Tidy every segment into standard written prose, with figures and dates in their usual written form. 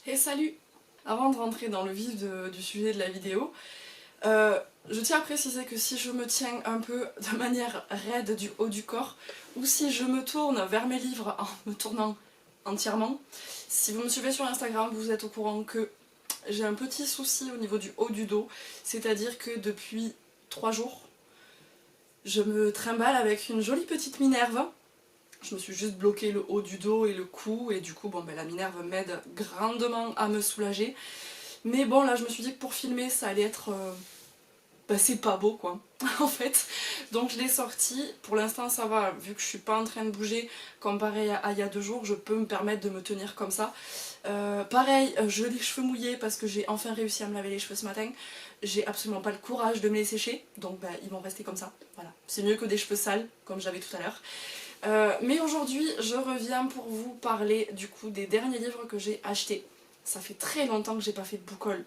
Et salut! Avant de rentrer dans le vif du sujet de la vidéo, je tiens à préciser que si je me tiens un peu de manière raide du haut du corps, ou si je me tourne vers mes livres en me tournant entièrement, si vous me suivez sur Instagram, vous êtes au courant que j'ai un petit souci au niveau du haut du dos, c'est-à-dire que depuis 3 jours, je me trimballe avec une jolie petite Minerve. Je me suis juste bloqué le haut du dos et le cou et du coup bon, la Minerve m'aide grandement à me soulager. Mais bon là je me suis dit que pour filmer ça allait être... c'est pas beau quoi en fait. Donc je l'ai sorti, pour l'instant ça va, vu que je suis pas en train de bouger comparé à il y a 2 jours, je peux me permettre de me tenir comme ça. Pareil, j'ai les cheveux mouillés parce que j'ai enfin réussi à me laver les cheveux ce matin. J'ai absolument pas le courage de me les sécher, donc ils vont rester comme ça. Voilà, c'est mieux que des cheveux sales comme j'avais tout à l'heure. Mais aujourd'hui je reviens pour vous parler du coup des derniers livres que j'ai achetés. Ça fait très longtemps que j'ai pas fait de book haul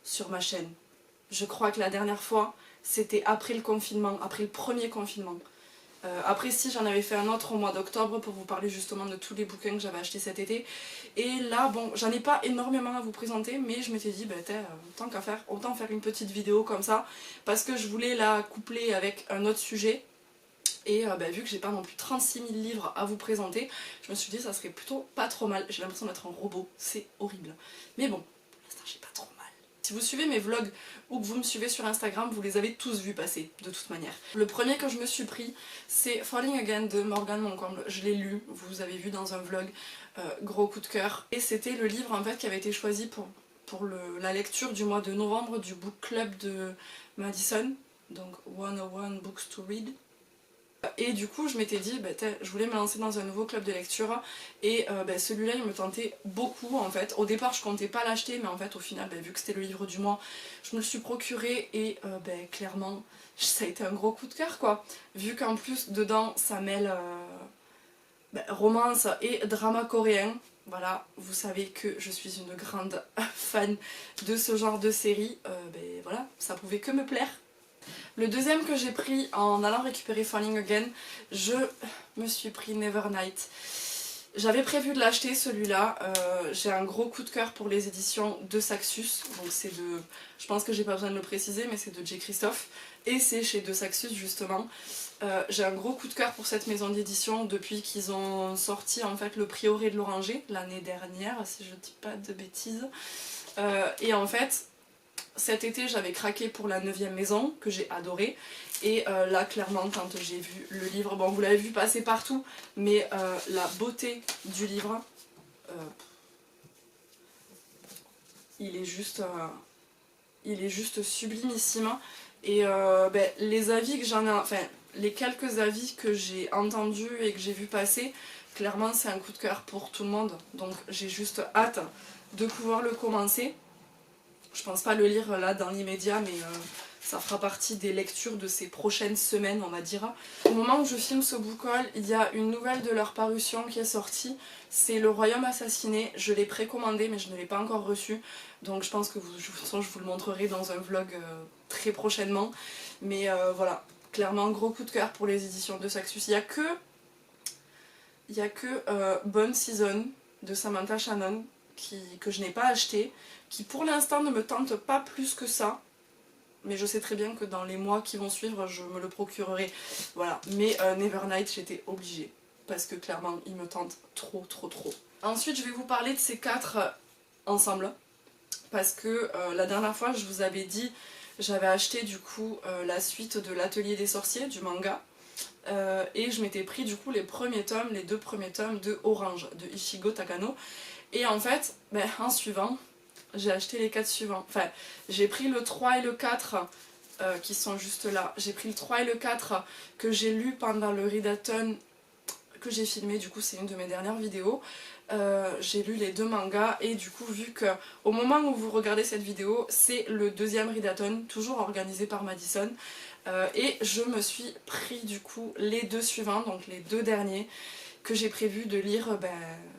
sur ma chaîne. Je crois que la dernière fois c'était après le confinement, après le premier confinement. Après si j'en avais fait un autre au mois d'octobre pour vous parler justement de tous les bouquins que j'avais achetés cet été. Et là bon, j'en ai pas énormément à vous présenter, mais je m'étais dit tant qu'à faire, autant faire une petite vidéo comme ça, parce que je voulais la coupler avec un autre sujet. Et vu que j'ai pas non plus 36 000 livres à vous présenter, je me suis dit ça serait plutôt pas trop mal. J'ai l'impression d'être un robot, c'est horrible. Mais bon, pour l'instant j'ai pas trop mal. Si vous suivez mes vlogs ou que vous me suivez sur Instagram, vous les avez tous vus passer, de toute manière. Le premier que je me suis pris, c'est Falling Again de Morgan Moncomble. Je l'ai lu, vous avez vu dans un vlog, gros coup de cœur. Et c'était le livre en fait qui avait été choisi pour la lecture du mois de novembre du book club de Madison. Donc 101 Books to Read. Et du coup je m'étais dit, je voulais me lancer dans un nouveau club de lecture et celui-là il me tentait beaucoup en fait. Au départ je comptais pas l'acheter mais en fait au final vu que c'était le livre du mois, je me le suis procuré et clairement ça a été un gros coup de cœur quoi. Vu qu'en plus dedans ça mêle romance et drama coréen. Voilà, vous savez que je suis une grande fan de ce genre de série, voilà, ça pouvait que me plaire. Le deuxième que j'ai pris en allant récupérer Falling Again, je me suis pris Nevernight. J'avais prévu de l'acheter celui-là, j'ai un gros coup de cœur pour les éditions de Saxus, donc c'est de, je pense que j'ai pas besoin de le préciser, mais c'est de J. Christophe, et c'est chez De Saxus justement. J'ai un gros coup de cœur pour cette maison d'édition depuis qu'ils ont sorti en fait le Prieuré de l'Oranger l'année dernière, si je dis pas de bêtises, et en fait cet été j'avais craqué pour la 9e maison que j'ai adoré et là clairement quand j'ai vu le livre, bon vous l'avez vu passer partout mais la beauté du livre, il est juste sublimissime et les avis que j'en ai, enfin les quelques avis que j'ai entendus et que j'ai vu passer, clairement c'est un coup de cœur pour tout le monde, donc j'ai juste hâte de pouvoir le commencer. Je pense pas le lire là dans l'immédiat, mais ça fera partie des lectures de ces prochaines semaines, on va dire. Au moment où je filme ce book haul, il y a une nouvelle de leur parution qui est sortie. C'est Le Royaume Assassiné. Je l'ai précommandé, mais je ne l'ai pas encore reçu. Donc je pense que de toute façon, je vous le montrerai dans un vlog très prochainement. Mais voilà, clairement, gros coup de cœur pour les éditions de Saxus. Il y a que Bonne Season de Samantha Shannon que je n'ai pas acheté, qui pour l'instant ne me tente pas plus que ça, mais je sais très bien que dans les mois qui vont suivre je me le procurerai, voilà. Mais Nevernight j'étais obligée, parce que clairement il me tente trop. Ensuite je vais vous parler de ces 4 ensemble, parce que la dernière fois je vous avais dit, j'avais acheté du coup la suite de l'Atelier des Sorciers, du manga, et je m'étais pris du coup les 2 premiers tomes de Orange, de Ichigo Takano. Et en fait, en suivant, j'ai acheté les 4 suivants. Enfin, j'ai pris le 3 et le 4 qui sont juste là. J'ai pris le 3 et le 4 que j'ai lu pendant le readathon que j'ai filmé, du coup c'est une de mes dernières vidéos. J'ai lu les 2 mangas et du coup vu que au moment où vous regardez cette vidéo, c'est le 2e readathon, toujours organisé par Madison. Et je me suis pris du coup les 2 suivants, donc les 2 derniers, que j'ai prévu de lire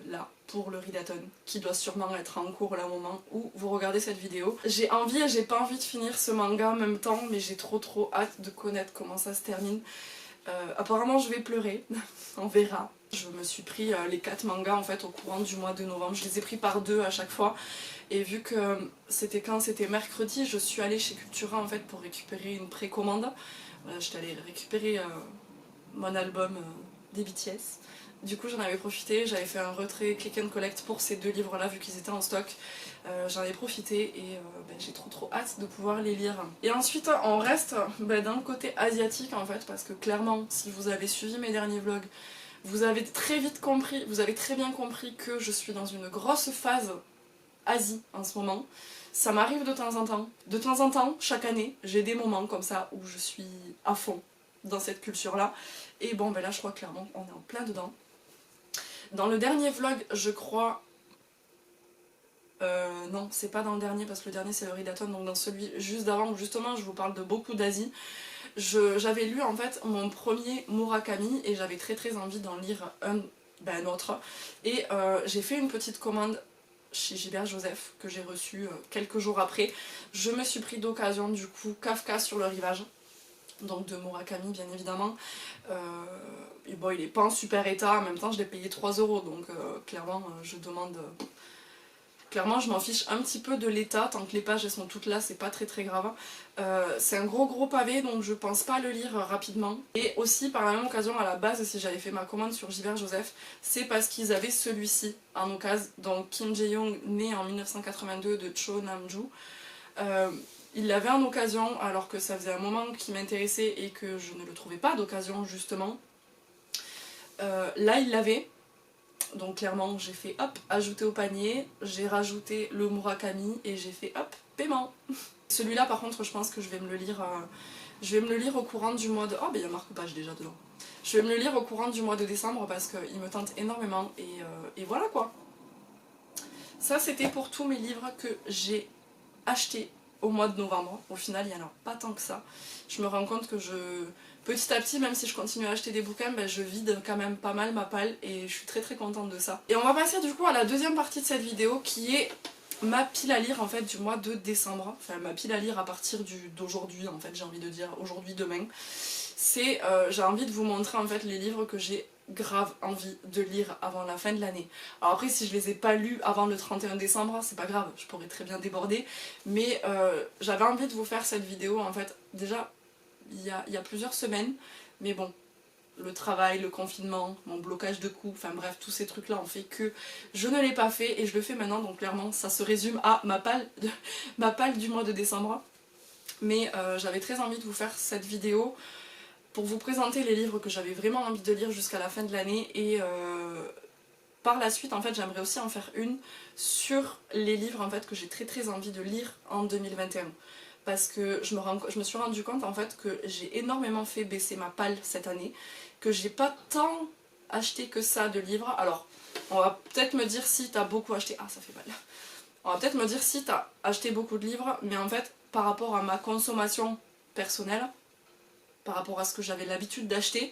là, pour le readathon, qui doit sûrement être en cours là au moment où vous regardez cette vidéo. J'ai envie et j'ai pas envie de finir ce manga en même temps, mais j'ai trop hâte de connaître comment ça se termine. Apparemment je vais pleurer, on verra. Je me suis pris les 4 mangas en fait au courant du mois de novembre, je les ai pris par 2 à chaque fois. Et vu que c'était mercredi, je suis allée chez Cultura en fait pour récupérer une précommande. Voilà, j'étais allée récupérer mon album des BTS. Du coup j'en avais profité, j'avais fait un retrait click and collect pour ces 2 livres là vu qu'ils étaient en stock. J'en ai profité et j'ai trop hâte de pouvoir les lire. Et ensuite on reste dans le côté asiatique en fait, parce que clairement si vous avez suivi mes derniers vlogs, vous avez très bien compris que je suis dans une grosse phase Asie en ce moment. Ça m'arrive de temps en temps. De temps en temps, chaque année, j'ai des moments comme ça où je suis à fond dans cette culture-là. Et bon, là, je crois clairement on est en plein dedans. Dans le dernier vlog, je crois... non, c'est pas dans le dernier parce que le dernier c'est le Ridaton, donc dans celui juste d'avant où justement je vous parle de beaucoup d'Asie. J'avais lu en fait mon premier Murakami et j'avais très envie d'en lire un autre. Et j'ai fait une petite commande chez Gilbert Joseph que j'ai reçue quelques jours après. Je me suis pris d'occasion du coup Kafka sur le rivage, donc de Murakami bien évidemment. Et bon, il est pas en super état, en même temps je l'ai payé 3 €, donc clairement je demande... Clairement je m'en fiche un petit peu de l'état, tant que les pages elles sont toutes là c'est pas très grave. C'est un gros pavé donc je pense pas le lire rapidement. Et aussi par la même occasion à la base si j'avais fait ma commande sur Gilbert Joseph, c'est parce qu'ils avaient celui-ci en occasion. Donc Kim Jae-young né en 1982 de Cho Nam-ju. Il l'avait en occasion alors que ça faisait un moment qui m'intéressait et que je ne le trouvais pas d'occasion justement. Là il l'avait. Donc clairement j'ai fait hop, ajouter au panier, j'ai rajouté le Murakami et j'ai fait hop, paiement. Celui-là par contre je pense que je vais me le lire au courant du mois de... Oh il y a marque-page déjà dedans. Je vais me le lire au courant du mois de décembre parce qu'il me tente énormément et voilà quoi. Ça c'était pour tous mes livres que j'ai achetés au mois de novembre. Au final il n'y en a pas tant que ça. Je me rends compte que petit à petit, même si je continue à acheter des bouquins, je vide quand même pas mal ma palle et je suis très contente de ça. Et on va passer du coup à la deuxième partie de cette vidéo qui est ma pile à lire en fait du mois de décembre. Enfin ma pile à lire à partir d'aujourd'hui en fait, j'ai envie de dire aujourd'hui, demain. C'est j'ai envie de vous montrer en fait les livres que j'ai grave envie de lire avant la fin de l'année. Alors après si je les ai pas lus avant le 31 décembre, c'est pas grave, je pourrais très bien déborder. Mais j'avais envie de vous faire cette vidéo en fait déjà il y a plusieurs semaines, mais bon, le travail, le confinement, mon blocage de coups, enfin bref, tous ces trucs là ont fait que je ne l'ai pas fait et je le fais maintenant, donc clairement ça se résume à ma palle du mois de décembre. Mais j'avais très envie de vous faire cette vidéo pour vous présenter les livres que j'avais vraiment envie de lire jusqu'à la fin de l'année et par la suite en fait j'aimerais aussi en faire une sur les livres en fait que j'ai très envie de lire en 2021. Parce que je me suis rendu compte en fait que j'ai énormément fait baisser ma palle cette année, que j'ai pas tant acheté que ça de livres. Alors on va peut-être me dire si t'as beaucoup acheté, ah ça fait mal, on va peut-être me dire si t'as acheté beaucoup de livres, mais en fait par rapport à ma consommation personnelle, par rapport à ce que j'avais l'habitude d'acheter,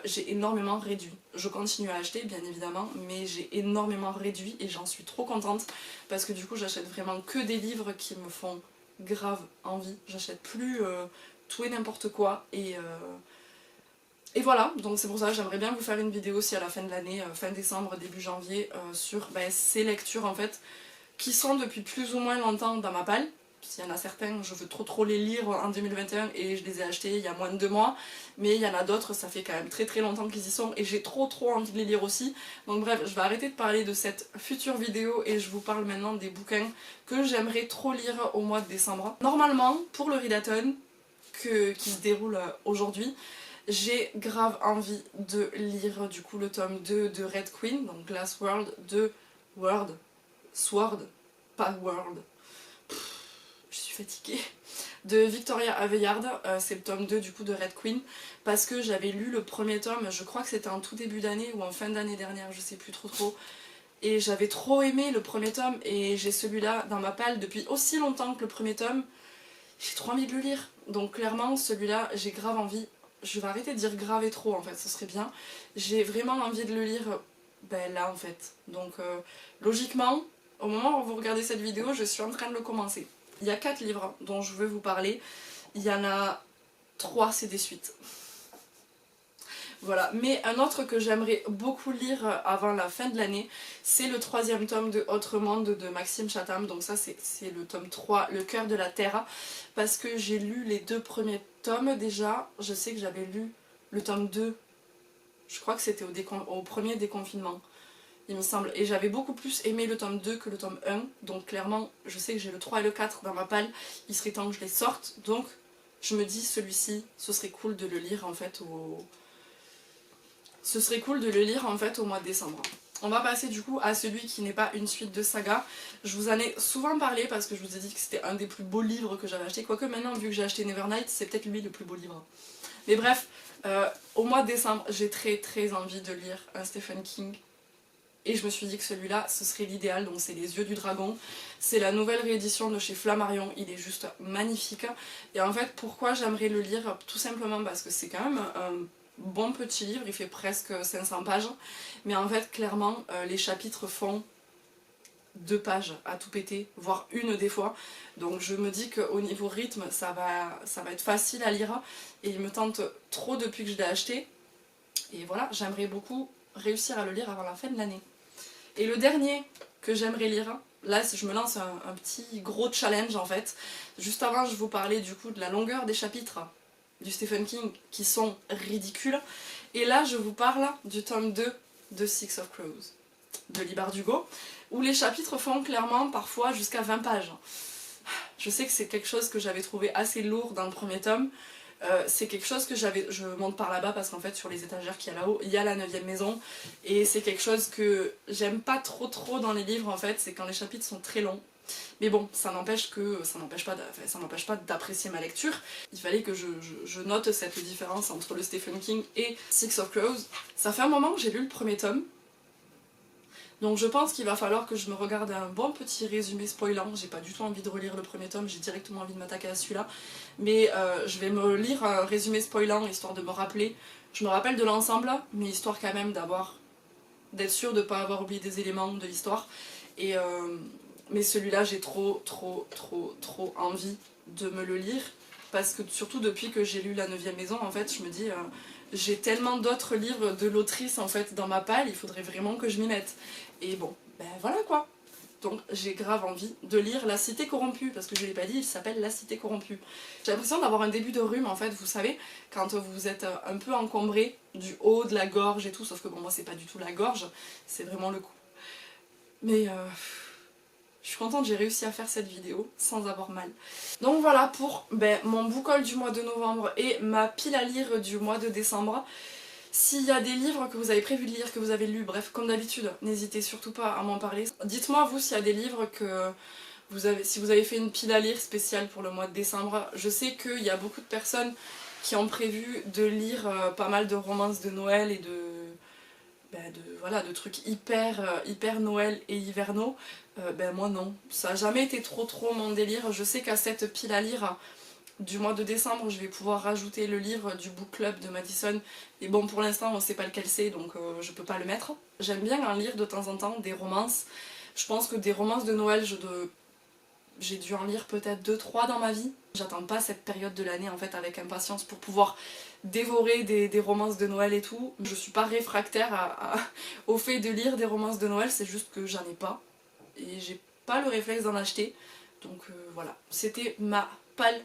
j'ai énormément réduit. Je continue à acheter bien évidemment, mais j'ai énormément réduit et j'en suis trop contente parce que du coup j'achète vraiment que des livres qui me font grave envie. J'achète plus tout et n'importe quoi et voilà, donc c'est pour ça que j'aimerais bien vous faire une vidéo aussi à la fin de l'année, fin décembre, début janvier, sur ces lectures en fait qui sont depuis plus ou moins longtemps dans ma palle. S'il y en a certains, je veux trop les lire en 2021 et je les ai achetés il y a moins de 2 mois. Mais il y en a d'autres, ça fait quand même très longtemps qu'ils y sont et j'ai trop envie de les lire aussi. Donc bref, je vais arrêter de parler de cette future vidéo et je vous parle maintenant des bouquins que j'aimerais trop lire au mois de décembre. Normalement, pour le Ridaton, qui se déroule aujourd'hui, j'ai grave envie de lire du coup le tome 2 de Red Queen, donc Glass World, Sword, pas World. Je suis fatiguée, de Victoria Aveyard, c'est le tome 2 du coup de Red Queen, parce que j'avais lu le premier tome, je crois que c'était en tout début d'année ou en fin d'année dernière, je sais plus trop, et j'avais trop aimé le premier tome, et j'ai celui-là dans ma palle depuis aussi longtemps que le premier tome, j'ai trop envie de le lire, donc clairement celui-là j'ai grave envie, je vais arrêter de dire grave et trop en fait, ce serait bien, j'ai vraiment envie de le lire là en fait, donc logiquement, au moment où vous regardez cette vidéo, je suis en train de le commencer. Il y a 4 livres dont je veux vous parler. Il y en a 3, c'est des suites. Voilà, mais un autre que j'aimerais beaucoup lire avant la fin de l'année, c'est le 3e tome de Autre Monde de Maxime Chatham. Donc ça c'est le tome 3, Le cœur de la Terre, parce que j'ai lu les 2 premiers tomes déjà. Je sais que j'avais lu le tome 2, je crois que c'était au premier déconfinement, il me semble. Et j'avais beaucoup plus aimé le tome 2 que le tome 1. Donc clairement, je sais que j'ai le 3 et le 4 dans ma palle, il serait temps que je les sorte. Donc je me dis, celui-ci, ce serait cool de le lire en fait au mois de décembre. On va passer du coup à celui qui n'est pas une suite de saga. Je vous en ai souvent parlé parce que je vous ai dit que c'était un des plus beaux livres que j'avais acheté. Quoique maintenant, vu que j'ai acheté Nevernight, c'est peut-être lui le plus beau livre. Mais bref, au mois de décembre, j'ai très envie de lire un Stephen King. Et je me suis dit que celui-là, ce serait l'idéal. Donc c'est Les Yeux du Dragon. C'est la nouvelle réédition de chez Flammarion. Il est juste magnifique. Et en fait, pourquoi j'aimerais le lire? Tout simplement parce que c'est quand même un bon petit livre. Il fait presque 500 pages. Mais en fait, clairement, les chapitres font 2 pages à tout péter, voire une des fois. Donc je me dis qu'au niveau rythme, ça va être facile à lire. Et il me tente trop depuis que je l'ai acheté. Et voilà, j'aimerais beaucoup réussir à le lire avant la fin de l'année. Et le dernier que j'aimerais lire, là je me lance un petit gros challenge en fait. Juste avant, je vous parlais du coup de la longueur des chapitres du Stephen King qui sont ridicules. Et là je vous parle du tome 2 de Six of Crows de Leigh Bardugo, où les chapitres font clairement parfois jusqu'à 20 pages. Je sais que c'est quelque chose que j'avais trouvé assez lourd dans le premier tome. C'est quelque chose que je monte par là-bas parce qu'en fait sur les étagères qu'il y a là-haut, il y a la 9e maison, et c'est quelque chose que j'aime pas trop dans les livres en fait, c'est quand les chapitres sont très longs. Mais bon, ça n'empêche pas d'apprécier ma lecture. Il fallait que je note cette différence entre le Stephen King et Six of Crows. Ça fait un moment que j'ai lu le premier tome, donc je pense qu'il va falloir que je me regarde un bon petit résumé spoilant. J'ai pas du tout envie de relire le premier tome, j'ai directement envie de m'attaquer à celui-là. Mais je vais me lire un résumé spoilant histoire de me rappeler. Je me rappelle de l'ensemble, mais histoire quand même d'être sûre de ne pas avoir oublié des éléments de l'histoire. Mais celui-là, j'ai trop envie de me le lire. Parce que surtout depuis que j'ai lu La 9e maison, en fait, je me dis... j'ai tellement d'autres livres de l'autrice en fait dans ma palle, il faudrait vraiment que je m'y mette. Et bon, ben voilà quoi. Donc j'ai grave envie de lire La Cité corrompue, parce que je ne l'ai pas dit, il s'appelle La Cité corrompue. J'ai l'impression d'avoir un début de rhume en fait, vous savez, quand vous êtes un peu encombré du haut de la gorge et tout, sauf que bon moi c'est pas du tout la gorge, c'est vraiment le cou. Mais je suis contente, j'ai réussi à faire cette vidéo sans avoir mal. Donc voilà pour mon book haul du mois de novembre et ma pile à lire du mois de décembre. S'il y a des livres que vous avez prévu de lire, que vous avez lus, bref, comme d'habitude, n'hésitez surtout pas à m'en parler. Dites-moi vous s'il y a des livres que si vous avez fait une pile à lire spéciale pour le mois de décembre. Je sais qu'il y a beaucoup de personnes qui ont prévu de lire pas mal de romances de Noël et de trucs hyper Noël et hivernaux. Moi non, ça n'a jamais été trop mon délire. Je sais qu'à cette pile à lire du mois de décembre, je vais pouvoir rajouter le livre du book club de Madison. Et bon, pour l'instant, on ne sait pas lequel c'est, donc je peux pas le mettre. J'aime bien en lire de temps en temps des romances. Je pense que des romances de Noël, j'ai dû en lire peut-être 2-3 dans ma vie. J'attends pas cette période de l'année en fait avec impatience pour pouvoir dévorer des romances de Noël et tout. Je suis pas réfractaire au fait de lire des romances de Noël, c'est juste que j'en ai pas. Et j'ai pas le réflexe d'en acheter. Donc voilà, c'était ma palle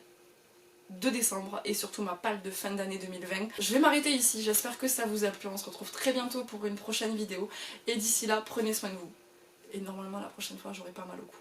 de décembre et surtout ma palle de fin d'année 2020. Je vais m'arrêter ici, j'espère que ça vous a plu. On se retrouve très bientôt pour une prochaine vidéo. Et d'ici là, prenez soin de vous. Et normalement la prochaine fois, j'aurai pas mal au cou.